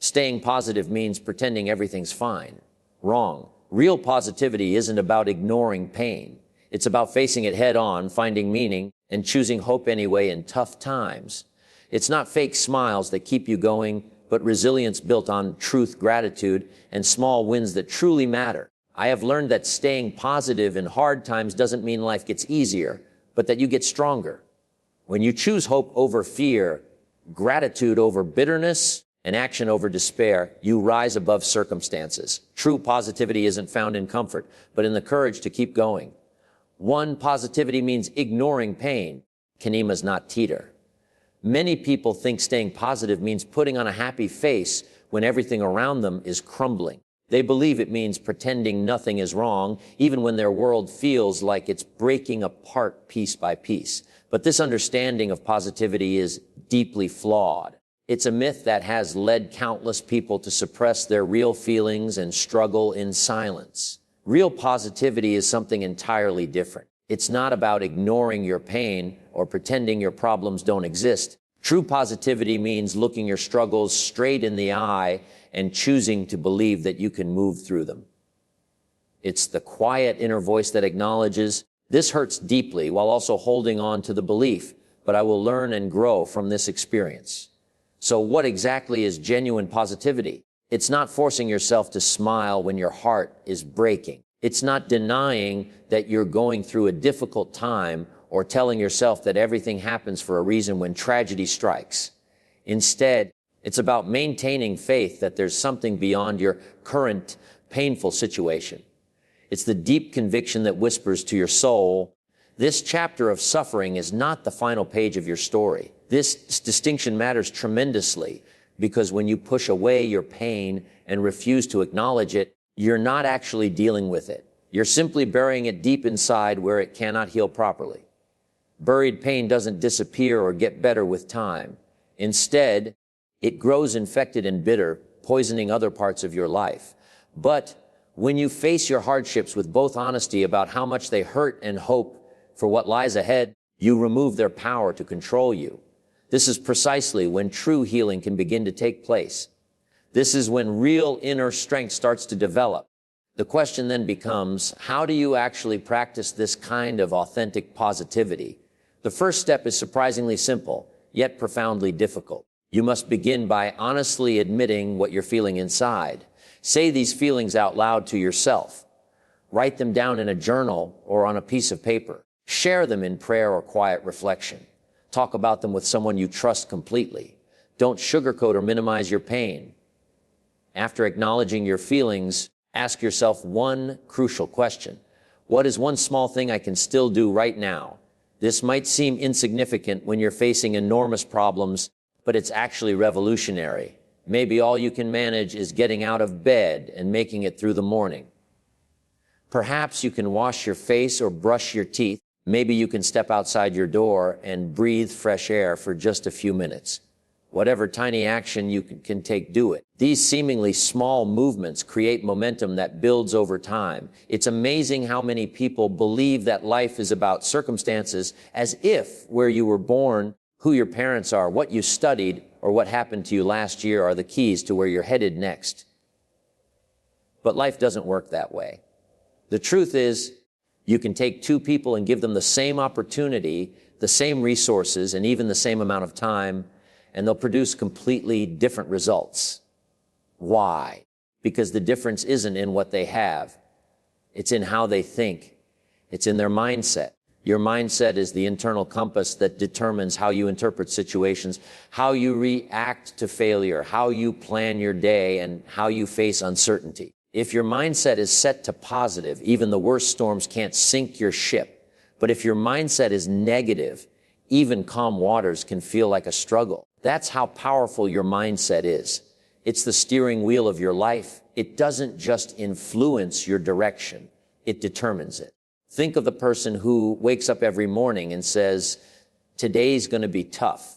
Staying positive means pretending everything's fine. Wrong. Real positivity isn't about ignoring pain. It's about facing it head on, finding meaning, and choosing hope anyway in tough times. It's not fake smiles that keep you going, but resilience built on truth, gratitude, and small wins that truly matter. I have learned that staying positive in hard times doesn't mean life gets easier, but that you get stronger. When you choose hope over fear, gratitude over bitterness, and action over despair, you rise above circumstances. True positivity isn't found in comfort, but in the courage to keep going. One, positivity means ignoring pain. Kaneema's not teeter. Many people think staying positive means putting on a happy face when everything around them is crumbling. They believe it means pretending nothing is wrong, even when their world feels like it's breaking apart piece by piece. But this understanding of positivity is deeply flawed. It's a myth that has led countless people to suppress their real feelings and struggle in silence. Real positivity is something entirely different. It's not about ignoring your pain or pretending your problems don't exist. True positivity means looking your struggles straight in the eye and choosing to believe that you can move through them. It's the quiet inner voice that acknowledges, this hurts deeply, while also holding on to the belief, but I will learn and grow from this experience. So what exactly is genuine positivity? It's not forcing yourself to smile when your heart is breaking. It's not denying that you're going through a difficult time or telling yourself that everything happens for a reason when tragedy strikes. Instead, it's about maintaining faith that there's something beyond your current painful situation. It's the deep conviction that whispers to your soul, this chapter of suffering is not the final page of your story. This distinction matters tremendously because when you push away your pain and refuse to acknowledge it, you're not actually dealing with it. You're simply burying it deep inside where it cannot heal properly. Buried pain doesn't disappear or get better with time. Instead, it grows infected and bitter, poisoning other parts of your life. But when you face your hardships with both honesty about how much they hurt and hope for what lies ahead, you remove their power to control you. This is precisely when true healing can begin to take place. This is when real inner strength starts to develop. The question then becomes, how do you actually practice this kind of authentic positivity? The first step is surprisingly simple, yet profoundly difficult. You must begin by honestly admitting what you're feeling inside. Say these feelings out loud to yourself. Write them down in a journal or on a piece of paper. Share them in prayer or quiet reflection. Talk about them with someone you trust completely. Don't sugarcoat or minimize your pain. After acknowledging your feelings, ask yourself one crucial question. What is one small thing I can still do right now? This might seem insignificant when you're facing enormous problems, but it's actually revolutionary. Maybe all you can manage is getting out of bed and making it through the morning. Perhaps you can wash your face or brush your teeth. Maybe you can step outside your door and breathe fresh air for just a few minutes. Whatever tiny action you can take, do it. These seemingly small movements create momentum that builds over time. It's amazing how many people believe that life is about circumstances, as if where you were born, who your parents are, what you studied, or what happened to you last year are the keys to where you're headed next. But life doesn't work that way. The truth is, you can take two people and give them the same opportunity, the same resources, and even the same amount of time, and they'll produce completely different results. Why? Because the difference isn't in what they have. It's in how they think. It's in their mindset. Your mindset is the internal compass that determines how you interpret situations, how you react to failure, how you plan your day, and how you face uncertainty. If your mindset is set to positive, even the worst storms can't sink your ship. But if your mindset is negative, even calm waters can feel like a struggle. That's how powerful your mindset is. It's the steering wheel of your life. It doesn't just influence your direction, it determines it. Think of the person who wakes up every morning and says, today's going to be tough,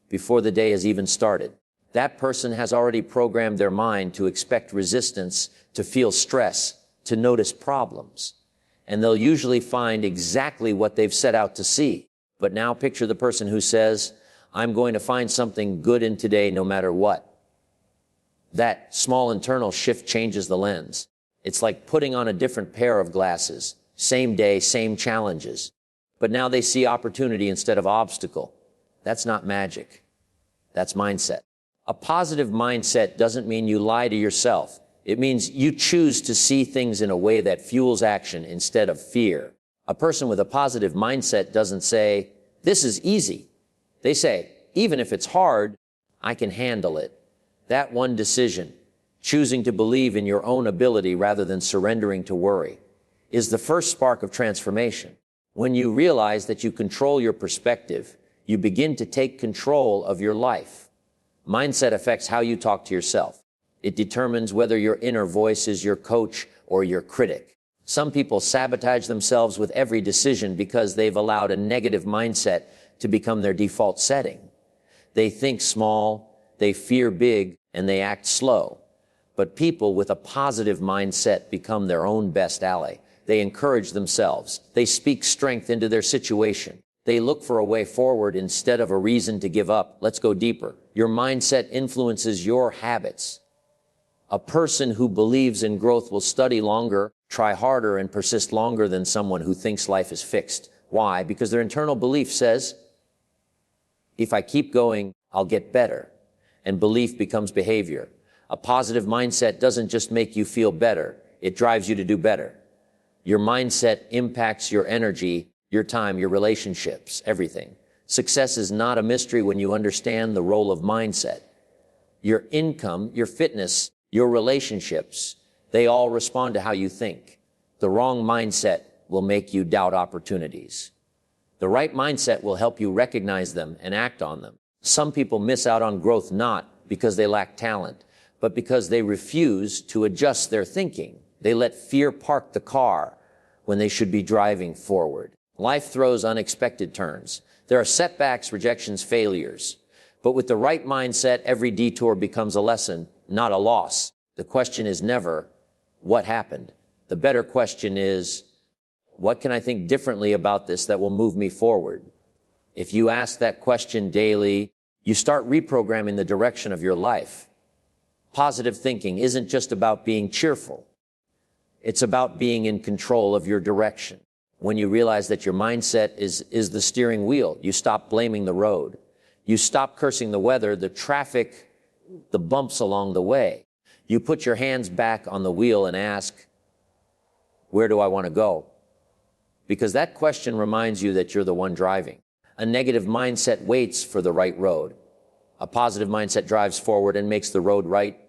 before the day has even started. That person has already programmed their mind to expect resistance, to feel stress, to notice problems. And they'll usually find exactly what they've set out to see. But now picture the person who says, I'm going to find something good in today no matter what. That small internal shift changes the lens. It's like putting on a different pair of glasses. Same day, same challenges. But now they see opportunity instead of obstacle. That's not magic. That's mindset. A positive mindset doesn't mean you lie to yourself. It means you choose to see things in a way that fuels action instead of fear. A person with a positive mindset doesn't say, "This is easy." They say, "Even if it's hard, I can handle it." That one decision, choosing to believe in your own ability rather than surrendering to worry, is the first spark of transformation. When you realize that you control your perspective, you begin to take control of your life. Mindset affects how you talk to yourself. It determines whether your inner voice is your coach or your critic. Some people sabotage themselves with every decision because they've allowed a negative mindset to become their default setting. They think small, they fear big, and they act slow. But people with a positive mindset become their own best ally. They encourage themselves. They speak strength into their situation. They look for a way forward instead of a reason to give up. Let's go deeper. Your mindset influences your habits. A person who believes in growth will study longer, try harder, and persist longer than someone who thinks life is fixed. Why? Because their internal belief says, if I keep going, I'll get better. And belief becomes behavior. A positive mindset doesn't just make you feel better. It drives you to do better. Your mindset impacts your energy, your time, your relationships, everything. Success is not a mystery when you understand the role of mindset. Your income, your fitness, your relationships, they all respond to how you think. The wrong mindset will make you doubt opportunities. The right mindset will help you recognize them and act on them. Some people miss out on growth not because they lack talent, but because they refuse to adjust their thinking. They let fear park the car when they should be driving forward. Life throws unexpected turns. There are setbacks, rejections, failures. But with the right mindset, every detour becomes a lesson, not a loss. The question is never, what happened? The better question is, what can I think differently about this that will move me forward? If you ask that question daily, you start reprogramming the direction of your life. Positive thinking isn't just about being cheerful. It's about being in control of your direction. When you realize that your mindset is the steering wheel, you stop blaming the road. You stop cursing the weather, the traffic, the bumps along the way. You put your hands back on the wheel and ask, where do I want to go? Because that question reminds you that you're the one driving. A negative mindset waits for the right road. A positive mindset drives forward and makes the road right.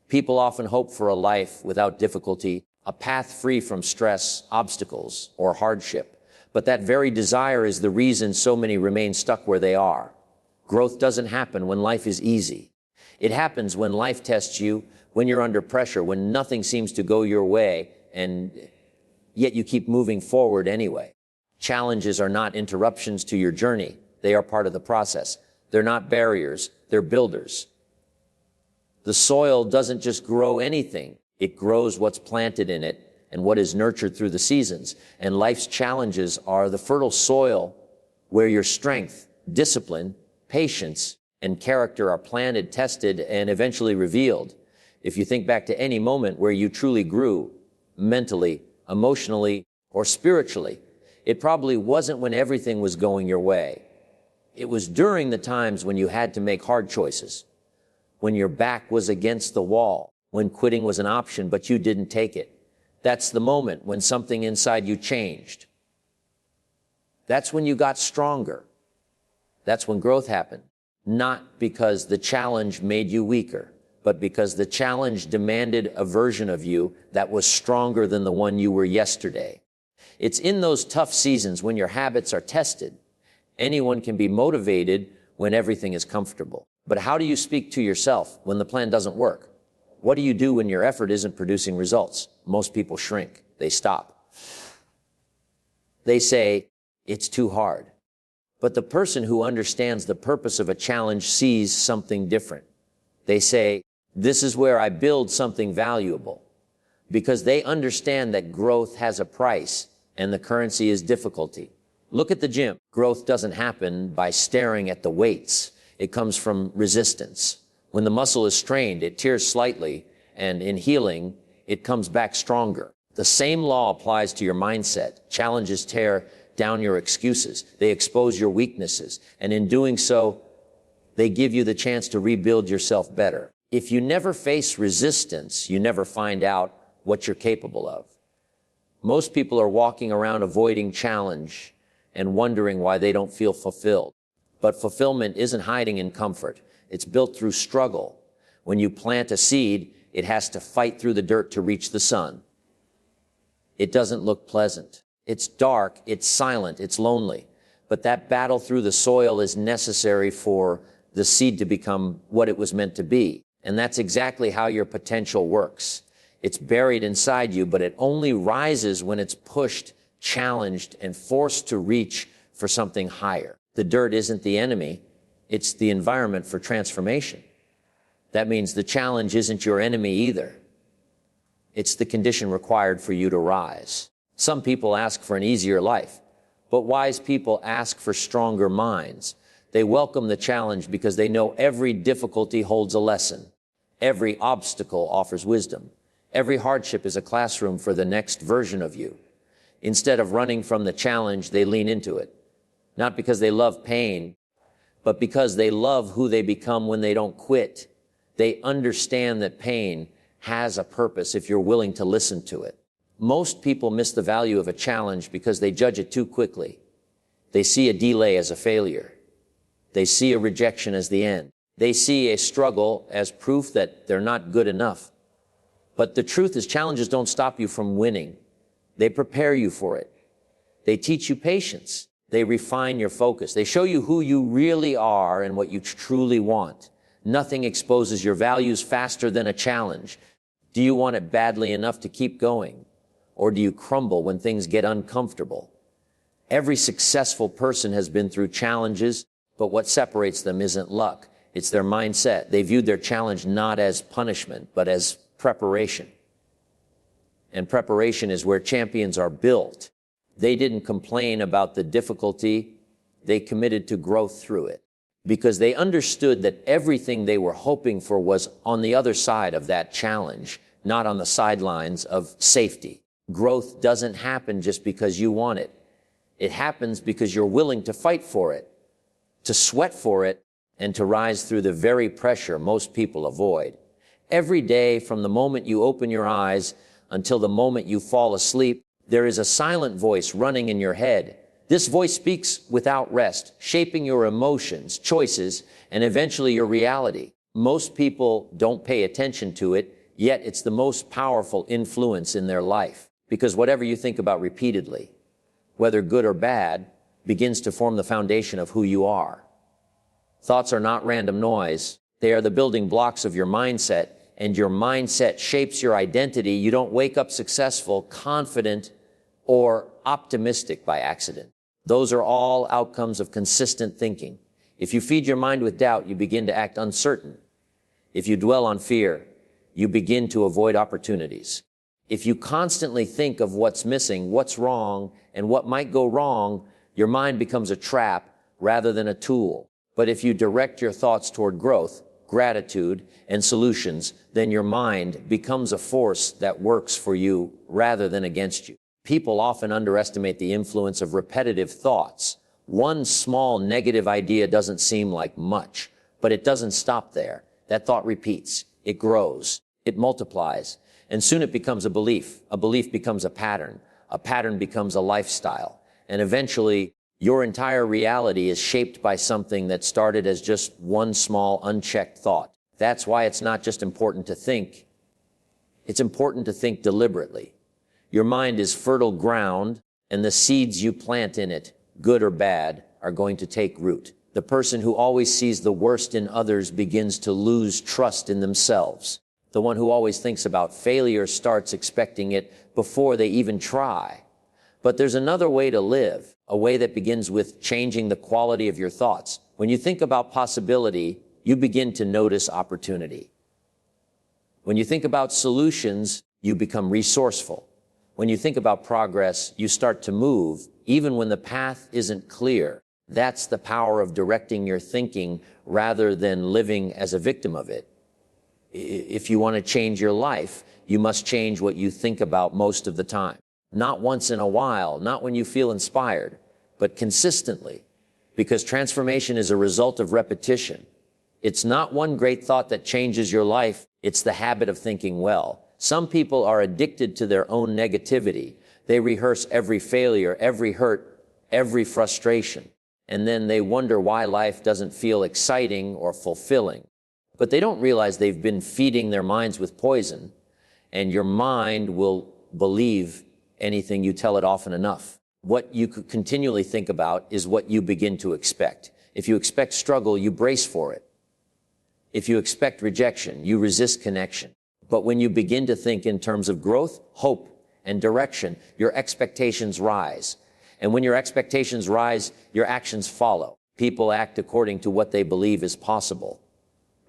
People often hope for a life without difficulty, a path free from stress, obstacles, or hardship. But that very desire is the reason so many remain stuck where they are. Growth doesn't happen when life is easy. It happens when life tests you, when you're under pressure, when nothing seems to go your way, and yet you keep moving forward anyway. Challenges are not interruptions to your journey. They are part of the process. They're not barriers, they're builders. The soil doesn't just grow anything. It grows what's planted in it and what is nurtured through the seasons. And life's challenges are the fertile soil where your strength, discipline, patience, and character are planted, tested, and eventually revealed. If you think back to any moment where you truly grew, mentally, emotionally, or spiritually, it probably wasn't when everything was going your way. It was during the times when you had to make hard choices, when your back was against the wall, when quitting was an option, but you didn't take it. That's the moment when something inside you changed. That's when you got stronger. That's when growth happened. Not because the challenge made you weaker, but because the challenge demanded a version of you that was stronger than the one you were yesterday. It's in those tough seasons when your habits are tested. Anyone can be motivated when everything is comfortable. But how do you speak to yourself when the plan doesn't work? What do you do when your effort isn't producing results? Most people shrink. They stop. They say, it's too hard. But the person who understands the purpose of a challenge sees something different. They say, this is where I build something valuable. Because they understand that growth has a price and the currency is difficulty. Look at the gym. Growth doesn't happen by staring at the weights. It comes from resistance. When the muscle is strained, it tears slightly, and in healing, it comes back stronger. The same law applies to your mindset. Challenges tear down your excuses. They expose your weaknesses, and in doing so, they give you the chance to rebuild yourself better. If you never face resistance, you never find out what you're capable of. Most people are walking around avoiding challenge and wondering why they don't feel fulfilled. But fulfillment isn't hiding in comfort. It's built through struggle. When you plant a seed, it has to fight through the dirt to reach the sun. It doesn't look pleasant. It's dark, it's silent, it's lonely. But that battle through the soil is necessary for the seed to become what it was meant to be. And that's exactly how your potential works. It's buried inside you, but it only rises when it's pushed, challenged, and forced to reach for something higher. The dirt isn't the enemy, it's the environment for transformation. That means the challenge isn't your enemy either. It's the condition required for you to rise. Some people ask for an easier life, but wise people ask for stronger minds. They welcome the challenge because they know every difficulty holds a lesson. Every obstacle offers wisdom. Every hardship is a classroom for the next version of you. Instead of running from the challenge, they lean into it. Not because they love pain, but because they love who they become when they don't quit. They understand that pain has a purpose if you're willing to listen to it. Most people miss the value of a challenge because they judge it too quickly. They see a delay as a failure. They see a rejection as the end. They see a struggle as proof that they're not good enough. But the truth is, challenges don't stop you from winning. They prepare you for it. They teach you patience. They refine your focus. They show you who you really are and what you truly want. Nothing exposes your values faster than a challenge. Do you want it badly enough to keep going? Or do you crumble when things get uncomfortable? Every successful person has been through challenges, but what separates them isn't luck. It's their mindset. They viewed their challenge not as punishment, but as preparation. And preparation is where champions are built. They didn't complain about the difficulty. They committed to growth through it because they understood that everything they were hoping for was on the other side of that challenge, not on the sidelines of safety. Growth doesn't happen just because you want it. It happens because you're willing to fight for it, to sweat for it, and to rise through the very pressure most people avoid. Every day, from the moment you open your eyes until the moment you fall asleep, there is a silent voice running in your head. This voice speaks without rest, shaping your emotions, choices, and eventually your reality. Most people don't pay attention to it, yet it's the most powerful influence in their life. Because whatever you think about repeatedly, whether good or bad, begins to form the foundation of who you are. Thoughts are not random noise. They are the building blocks of your mindset, and your mindset shapes your identity. You don't wake up successful, confident, or optimistic by accident. Those are all outcomes of consistent thinking. If you feed your mind with doubt, you begin to act uncertain. If you dwell on fear, you begin to avoid opportunities. If you constantly think of what's missing, what's wrong, and what might go wrong, your mind becomes a trap rather than a tool. But if you direct your thoughts toward growth, gratitude, and solutions, then your mind becomes a force that works for you rather than against you. People often underestimate the influence of repetitive thoughts. One small negative idea doesn't seem like much, but it doesn't stop there. That thought repeats, it grows, it multiplies, and soon it becomes a belief. A belief becomes a pattern becomes a lifestyle, and eventually your entire reality is shaped by something that started as just one small unchecked thought. That's why it's not just important to think, it's important to think deliberately. Your mind is fertile ground, and the seeds you plant in it, good or bad, are going to take root. The person who always sees the worst in others begins to lose trust in themselves. The one who always thinks about failure starts expecting it before they even try. But there's another way to live, a way that begins with changing the quality of your thoughts. When you think about possibility, you begin to notice opportunity. When you think about solutions, you become resourceful. When you think about progress, you start to move, even when the path isn't clear. That's the power of directing your thinking rather than living as a victim of it. If you want to change your life, you must change what you think about most of the time. Not once in a while, not when you feel inspired, but consistently. Because transformation is a result of repetition. It's not one great thought that changes your life, it's the habit of thinking well. Some people are addicted to their own negativity. They rehearse every failure, every hurt, every frustration. And then they wonder why life doesn't feel exciting or fulfilling. But they don't realize they've been feeding their minds with poison, and your mind will believe anything you tell it often enough. What you could continually think about is what you begin to expect. If you expect struggle, you brace for it. If you expect rejection, you resist connection. But when you begin to think in terms of growth, hope, and direction, your expectations rise. And when your expectations rise, your actions follow. People act according to what they believe is possible.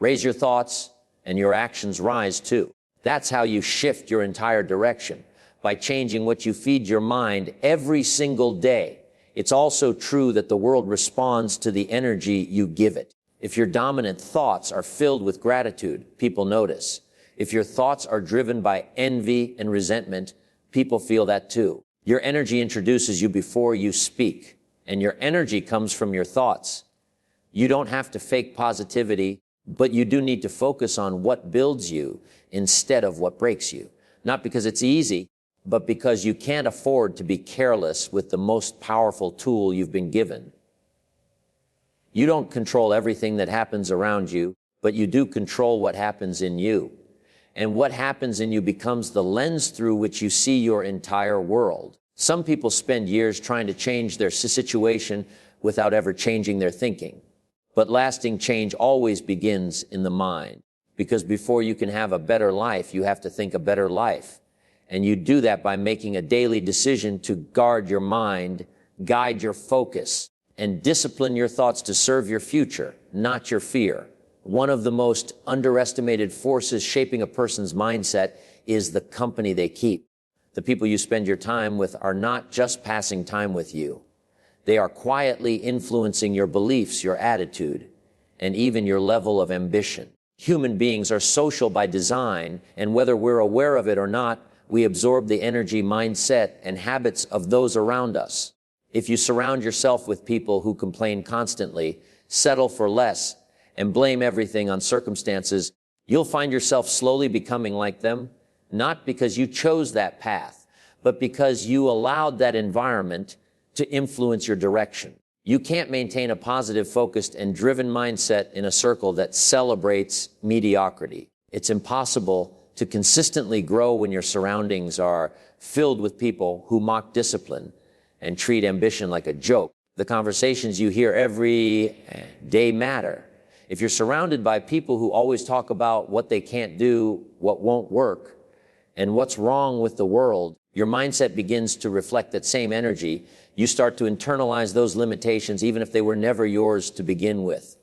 Raise your thoughts, and your actions rise too. That's how you shift your entire direction, by changing what you feed your mind every single day. It's also true that the world responds to the energy you give it. If your dominant thoughts are filled with gratitude, people notice. If your thoughts are driven by envy and resentment, people feel that too. Your energy introduces you before you speak, and your energy comes from your thoughts. You don't have to fake positivity, but you do need to focus on what builds you instead of what breaks you. Not because it's easy, but because you can't afford to be careless with the most powerful tool you've been given. You don't control everything that happens around you, but you do control what happens in you. And what happens in you becomes the lens through which you see your entire world. Some people spend years trying to change their situation without ever changing their thinking. But lasting change always begins in the mind, because before you can have a better life, you have to think a better life. And you do that by making a daily decision to guard your mind, guide your focus, and discipline your thoughts to serve your future, not your fear. One of the most underestimated forces shaping a person's mindset is the company they keep. The people you spend your time with are not just passing time with you. They are quietly influencing your beliefs, your attitude, and even your level of ambition. Human beings are social by design, and whether we're aware of it or not, we absorb the energy, mindset, and habits of those around us. If you surround yourself with people who complain constantly, settle for less, and blame everything on circumstances, you'll find yourself slowly becoming like them, not because you chose that path, but because you allowed that environment to influence your direction. You can't maintain a positive, focused, and driven mindset in a circle that celebrates mediocrity. It's impossible to consistently grow when your surroundings are filled with people who mock discipline and treat ambition like a joke. The conversations you hear every day matter. If you're surrounded by people who always talk about what they can't do, what won't work, and what's wrong with the world, your mindset begins to reflect that same energy. You start to internalize those limitations even if they were never yours to begin with.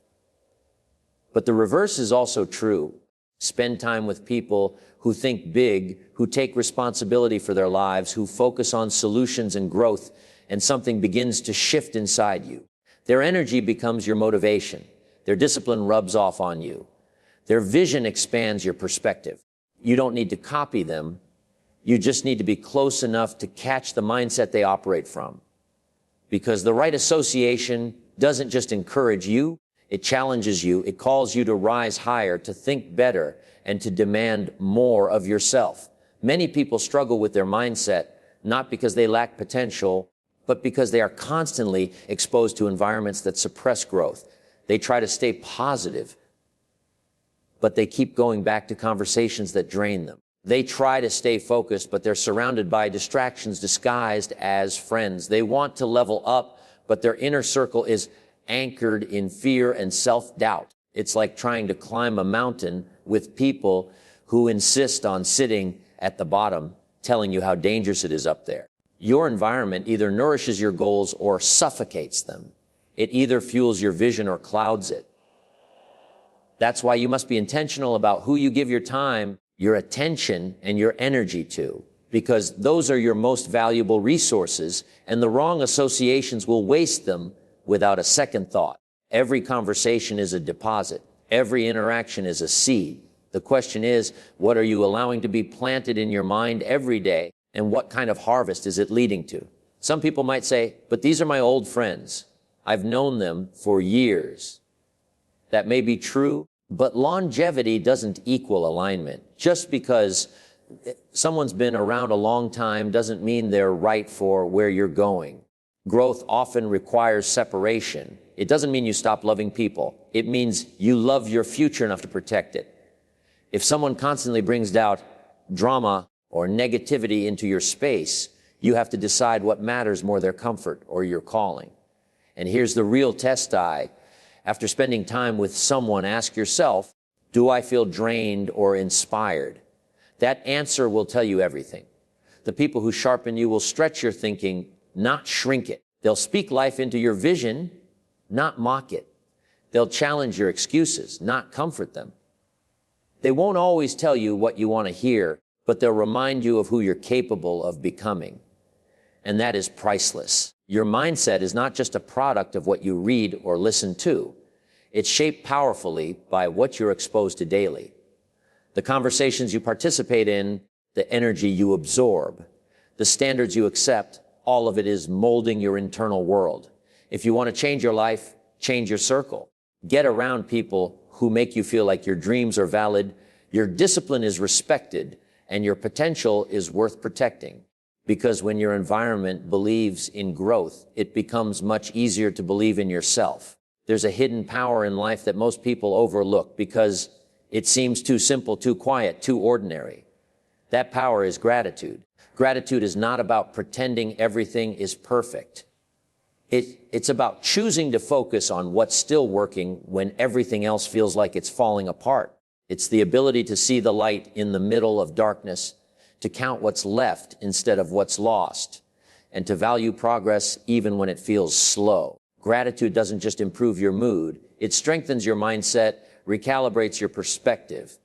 But the reverse is also true. Spend time with people who think big, who take responsibility for their lives, who focus on solutions and growth, and something begins to shift inside you. Their energy becomes your motivation. Their discipline rubs off on you. Their vision expands your perspective. You don't need to copy them. You just need to be close enough to catch the mindset they operate from. Because the right association doesn't just encourage you, it challenges you, it calls you to rise higher, to think better, and to demand more of yourself. Many people struggle with their mindset, not because they lack potential, but because they are constantly exposed to environments that suppress growth. They try to stay positive, but they keep going back to conversations that drain them. They try to stay focused, but they're surrounded by distractions disguised as friends. They want to level up, but their inner circle is anchored in fear and self-doubt. It's like trying to climb a mountain with people who insist on sitting at the bottom, telling you how dangerous it is up there. Your environment either nourishes your goals or suffocates them. It either fuels your vision or clouds it. That's why you must be intentional about who you give your time, your attention, and your energy to, because those are your most valuable resources, and the wrong associations will waste them without a second thought. Every conversation is a deposit. Every interaction is a seed. The question is, what are you allowing to be planted in your mind every day, and what kind of harvest is it leading to? Some people might say, but these are my old friends. I've known them for years. That may be true, but longevity doesn't equal alignment. Just because someone's been around a long time doesn't mean they're right for where you're going. Growth often requires separation. It doesn't mean you stop loving people. It means you love your future enough to protect it. If someone constantly brings doubt, drama, or negativity into your space, you have to decide what matters more, their comfort or your calling. And here's the real test after spending time with someone, ask yourself, do I feel drained or inspired? That answer will tell you everything. The people who sharpen you will stretch your thinking, not shrink it. They'll speak life into your vision, not mock it. They'll challenge your excuses, not comfort them. They won't always tell you what you want to hear, but they'll remind you of who you're capable of becoming. And that is priceless. Your mindset is not just a product of what you read or listen to. It's shaped powerfully by what you're exposed to daily. The conversations you participate in, the energy you absorb, the standards you accept, all of it is molding your internal world. If you want to change your life, change your circle. Get around people who make you feel like your dreams are valid, your discipline is respected, and your potential is worth protecting. Because when your environment believes in growth, it becomes much easier to believe in yourself. There's a hidden power in life that most people overlook because it seems too simple, too quiet, too ordinary. That power is gratitude. Gratitude is not about pretending everything is perfect. It's about choosing to focus on what's still working when everything else feels like it's falling apart. It's the ability to see the light in the middle of darkness, to count what's left instead of what's lost, and to value progress even when it feels slow. Gratitude doesn't just improve your mood, it strengthens your mindset, recalibrates your perspective,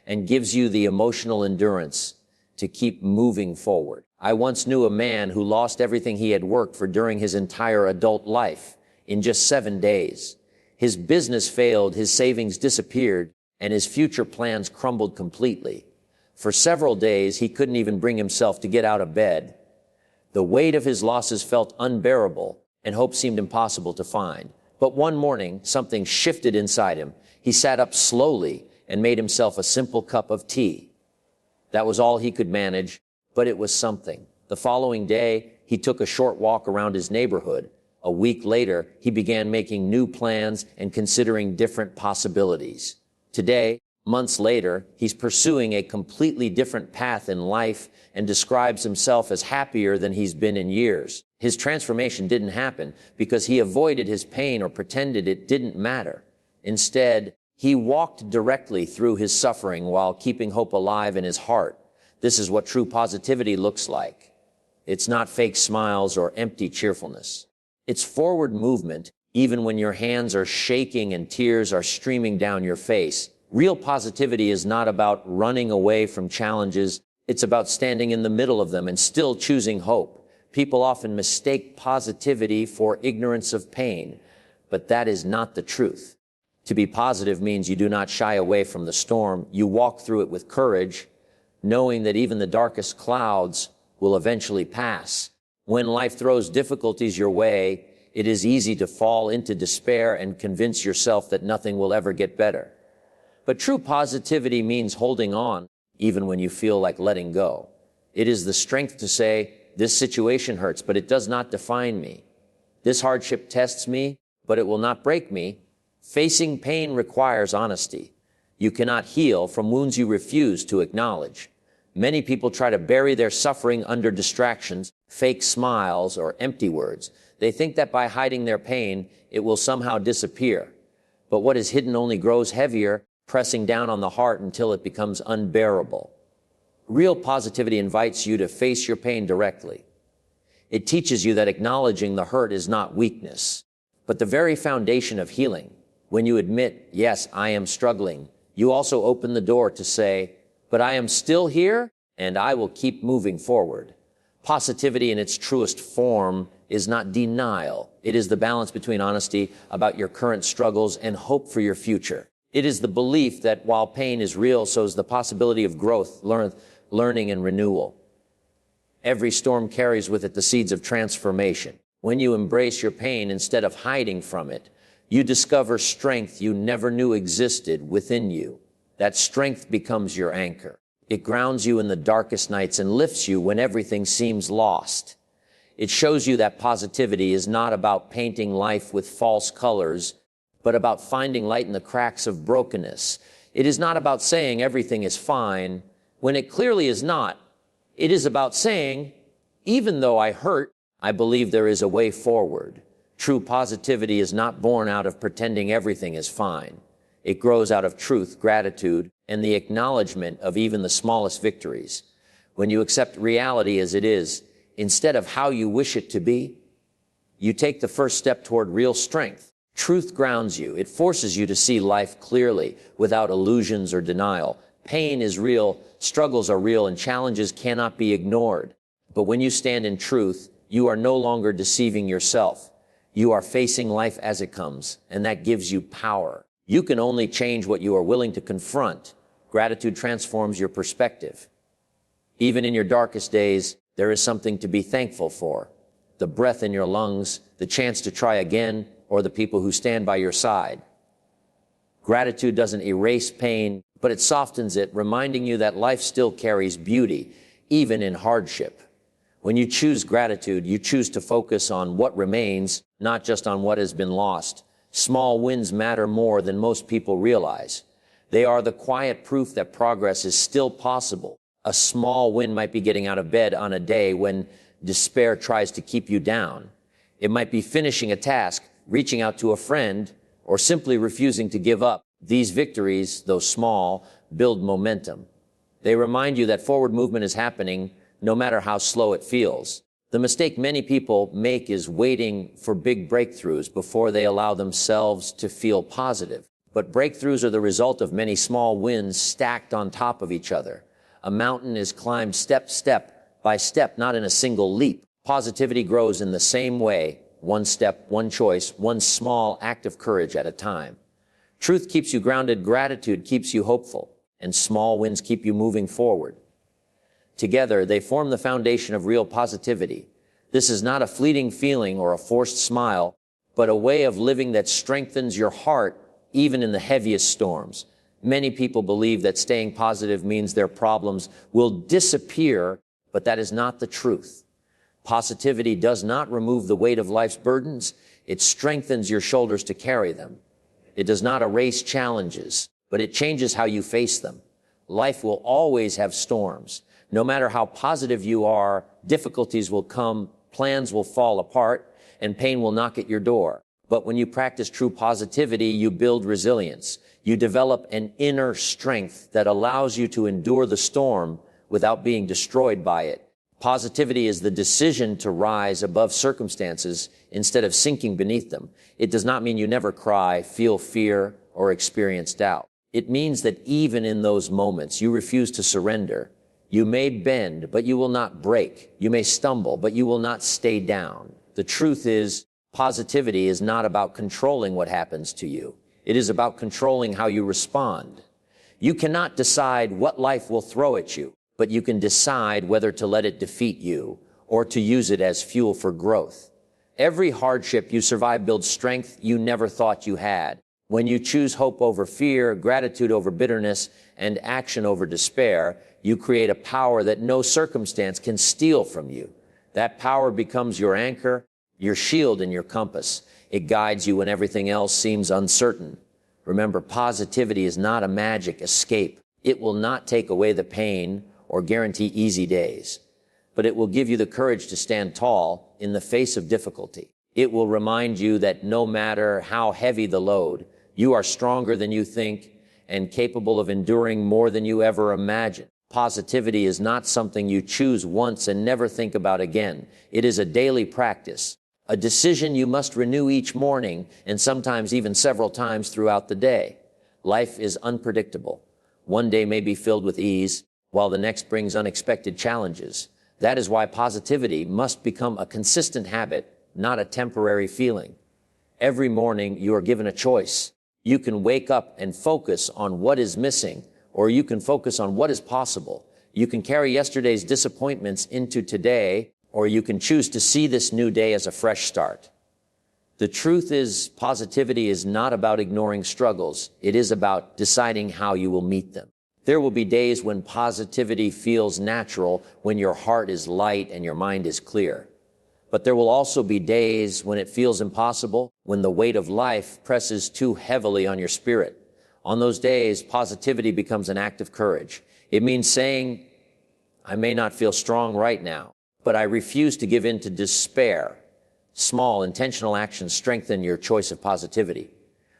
and gives you the emotional endurance to keep moving forward. I once knew a man who lost everything he had worked for during his entire adult life in just 7 days. His business failed, his savings disappeared, and his future plans crumbled completely. For several days, he couldn't even bring himself to get out of bed. The weight of his losses felt unbearable, and hope seemed impossible to find. But one morning, something shifted inside him. He sat up slowly and made himself a simple cup of tea. That was all he could manage, but it was something. The following day, he took a short walk around his neighborhood. A week later, he began making new plans and considering different possibilities. Today, months later, he's pursuing a completely different path in life and describes himself as happier than he's been in years. His transformation didn't happen because he avoided his pain or pretended it didn't matter. Instead, he walked directly through his suffering while keeping hope alive in his heart. This is what true positivity looks like. It's not fake smiles or empty cheerfulness. It's forward movement, even when your hands are shaking and tears are streaming down your face. Real positivity is not about running away from challenges. It's about standing in the middle of them and still choosing hope. People often mistake positivity for ignorance of pain, but that is not the truth. To be positive means you do not shy away from the storm. You walk through it with courage, knowing that even the darkest clouds will eventually pass. When life throws difficulties your way, it is easy to fall into despair and convince yourself that nothing will ever get better. But true positivity means holding on, even when you feel like letting go. It is the strength to say, this situation hurts, but it does not define me. This hardship tests me, but it will not break me. Facing pain requires honesty. You cannot heal from wounds you refuse to acknowledge. Many people try to bury their suffering under distractions, fake smiles, or empty words. They think that by hiding their pain, it will somehow disappear. But what is hidden only grows heavier, pressing down on the heart until it becomes unbearable. Real positivity invites you to face your pain directly. It teaches you that acknowledging the hurt is not weakness, but the very foundation of healing. When you admit, yes, I am struggling, you also open the door to say, but I am still here and I will keep moving forward. Positivity in its truest form is not denial. It is the balance between honesty about your current struggles and hope for your future. It is the belief that while pain is real, so is the possibility of growth, learning, and renewal. Every storm carries with it the seeds of transformation. When you embrace your pain instead of hiding from it, you discover strength you never knew existed within you. That strength becomes your anchor. It grounds you in the darkest nights and lifts you when everything seems lost. It shows you that positivity is not about painting life with false colors, but about finding light in the cracks of brokenness. It is not about saying everything is fine when it clearly is not. It is about saying, even though I hurt, I believe there is a way forward. True positivity is not born out of pretending everything is fine. It grows out of truth, gratitude, and the acknowledgement of even the smallest victories. When you accept reality as it is, instead of how you wish it to be, you take the first step toward real strength. Truth grounds you. It forces you to see life clearly, without illusions or denial. Pain is real, struggles are real, and challenges cannot be ignored. But when you stand in truth, you are no longer deceiving yourself. You are facing life as it comes, and that gives you power. You can only change what you are willing to confront. Gratitude transforms your perspective. Even in your darkest days, there is something to be thankful for. The breath in your lungs, the chance to try again, or the people who stand by your side. Gratitude doesn't erase pain, but it softens it, reminding you that life still carries beauty, even in hardship. When you choose gratitude, you choose to focus on what remains, not just on what has been lost. Small wins matter more than most people realize. They are the quiet proof that progress is still possible. A small win might be getting out of bed on a day when despair tries to keep you down. It might be finishing a task, reaching out to a friend, or simply refusing to give up. These victories, though small, build momentum. They remind you that forward movement is happening, no matter how slow it feels. The mistake many people make is waiting for big breakthroughs before they allow themselves to feel positive. But breakthroughs are the result of many small wins stacked on top of each other. A mountain is climbed step by step, not in a single leap. Positivity grows in the same way, one step, one choice, one small act of courage at a time. Truth keeps you grounded, gratitude keeps you hopeful, and small wins keep you moving forward. Together, they form the foundation of real positivity. This is not a fleeting feeling or a forced smile, but a way of living that strengthens your heart even in the heaviest storms. Many people believe that staying positive means their problems will disappear, but that is not the truth. Positivity does not remove the weight of life's burdens. It strengthens your shoulders to carry them. It does not erase challenges, but it changes how you face them. Life will always have storms. No matter how positive you are, difficulties will come, plans will fall apart, and pain will knock at your door. But when you practice true positivity, you build resilience. You develop an inner strength that allows you to endure the storm without being destroyed by it. Positivity is the decision to rise above circumstances instead of sinking beneath them. It does not mean you never cry, feel fear, or experience doubt. It means that even in those moments, you refuse to surrender. You may bend, but you will not break. You may stumble, but you will not stay down. The truth is, positivity is not about controlling what happens to you. It is about controlling how you respond. You cannot decide what life will throw at you, but you can decide whether to let it defeat you or to use it as fuel for growth. Every hardship you survive builds strength you never thought you had. When you choose hope over fear, gratitude over bitterness, and action over despair, you create a power that no circumstance can steal from you. That power becomes your anchor, your shield, and your compass. It guides you when everything else seems uncertain. Remember, positivity is not a magic escape. It will not take away the pain or guarantee easy days, but it will give you the courage to stand tall in the face of difficulty. It will remind you that no matter how heavy the load, you are stronger than you think and capable of enduring more than you ever imagined. Positivity is not something you choose once and never think about again. It is a daily practice, a decision you must renew each morning and sometimes even several times throughout the day. Life is unpredictable. One day may be filled with ease, while the next brings unexpected challenges. That is why positivity must become a consistent habit, not a temporary feeling. Every morning you are given a choice. You can wake up and focus on what is missing, or you can focus on what is possible. You can carry yesterday's disappointments into today, or you can choose to see this new day as a fresh start. The truth is, positivity is not about ignoring struggles. It is about deciding how you will meet them. There will be days when positivity feels natural, when your heart is light and your mind is clear. But there will also be days when it feels impossible, when the weight of life presses too heavily on your spirit. On those days, positivity becomes an act of courage. It means saying, I may not feel strong right now, but I refuse to give in to despair. Small, intentional actions strengthen your choice of positivity.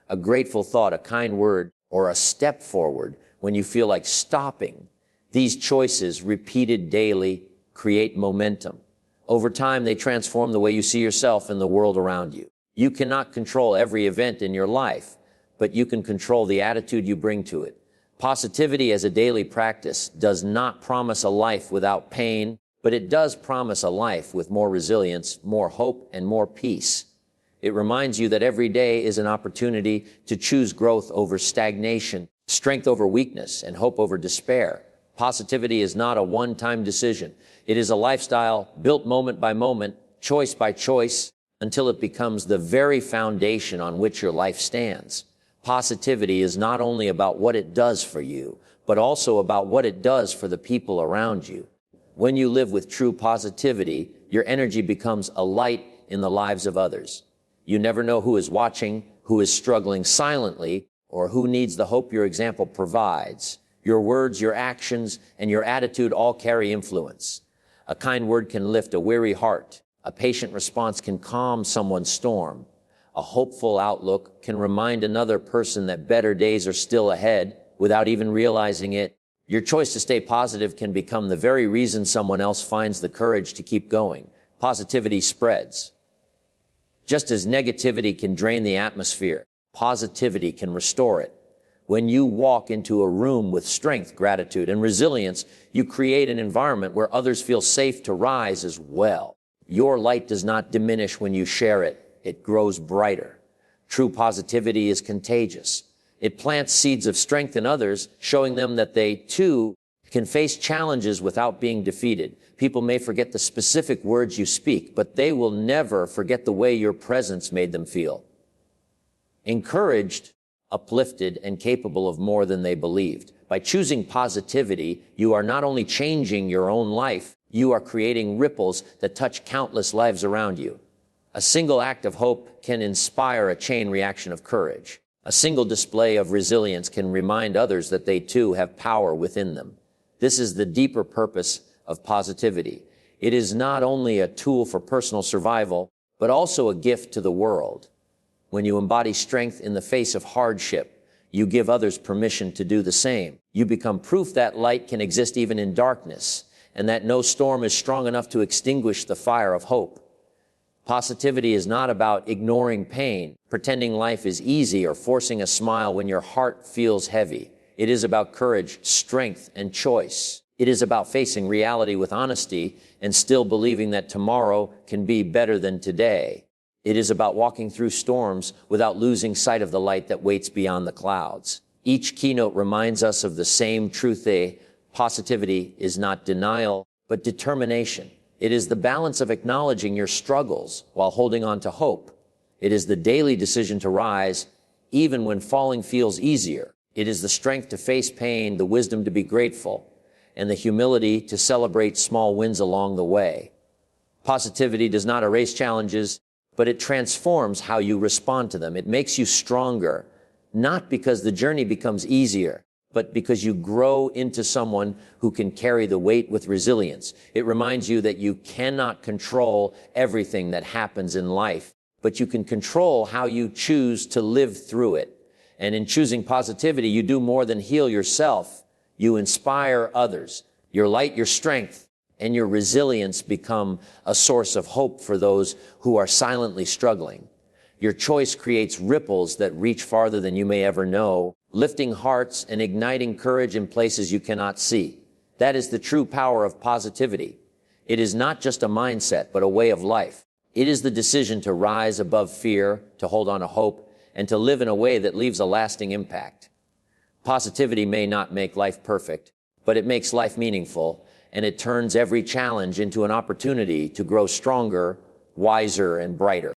A grateful thought, a kind word, or a step forward when you feel like stopping. These choices, repeated daily, create momentum. Over time, they transform the way you see yourself and the world around you. You cannot control every event in your life, but you can control the attitude you bring to it. Positivity as a daily practice does not promise a life without pain, but it does promise a life with more resilience, more hope, and more peace. It reminds you that every day is an opportunity to choose growth over stagnation, strength over weakness, and hope over despair. Positivity is not a one-time decision. It is a lifestyle built moment by moment, choice by choice, until it becomes the very foundation on which your life stands. Positivity is not only about what it does for you, but also about what it does for the people around you. When you live with true positivity, your energy becomes a light in the lives of others. You never know who is watching, who is struggling silently, or who needs the hope your example provides. Your words, your actions, and your attitude all carry influence. A kind word can lift a weary heart. A patient response can calm someone's storm. A hopeful outlook can remind another person that better days are still ahead without even realizing it. Your choice to stay positive can become the very reason someone else finds the courage to keep going. Positivity spreads. Just as negativity can drain the atmosphere, positivity can restore it. When you walk into a room with strength, gratitude, and resilience, you create an environment where others feel safe to rise as well. Your light does not diminish when you share it. It grows brighter. True positivity is contagious. It plants seeds of strength in others, showing them that they, too, can face challenges without being defeated. People may forget the specific words you speak, but they will never forget the way your presence made them feel. Encouraged, uplifted, and capable of more than they believed. By choosing positivity, you are not only changing your own life, you are creating ripples that touch countless lives around you. A single act of hope can inspire a chain reaction of courage. A single display of resilience can remind others that they too have power within them. This is the deeper purpose of positivity. It is not only a tool for personal survival, but also a gift to the world. When you embody strength in the face of hardship, you give others permission to do the same. You become proof that light can exist even in darkness, and that no storm is strong enough to extinguish the fire of hope. Positivity is not about ignoring pain, pretending life is easy, or forcing a smile when your heart feels heavy. It is about courage, strength, and choice. It is about facing reality with honesty and still believing that tomorrow can be better than today. It is about walking through storms without losing sight of the light that waits beyond the clouds. Each keynote reminds us of the same truth. Positivity is not denial, but determination. It is the balance of acknowledging your struggles while holding on to hope. It is the daily decision to rise, even when falling feels easier. It is the strength to face pain, the wisdom to be grateful, and the humility to celebrate small wins along the way. Positivity does not erase challenges, but it transforms how you respond to them. It makes you stronger, not because the journey becomes easier, but because you grow into someone who can carry the weight with resilience. It reminds you that you cannot control everything that happens in life, but you can control how you choose to live through it. And in choosing positivity, you do more than heal yourself. You inspire others. Your light, your strength, and your resilience become a source of hope for those who are silently struggling. Your choice creates ripples that reach farther than you may ever know, lifting hearts and igniting courage in places you cannot see. That is the true power of positivity. It is not just a mindset, but a way of life. It is the decision to rise above fear, to hold on to hope, and to live in a way that leaves a lasting impact. Positivity may not make life perfect, but it makes life meaningful, and it turns every challenge into an opportunity to grow stronger, wiser, and brighter.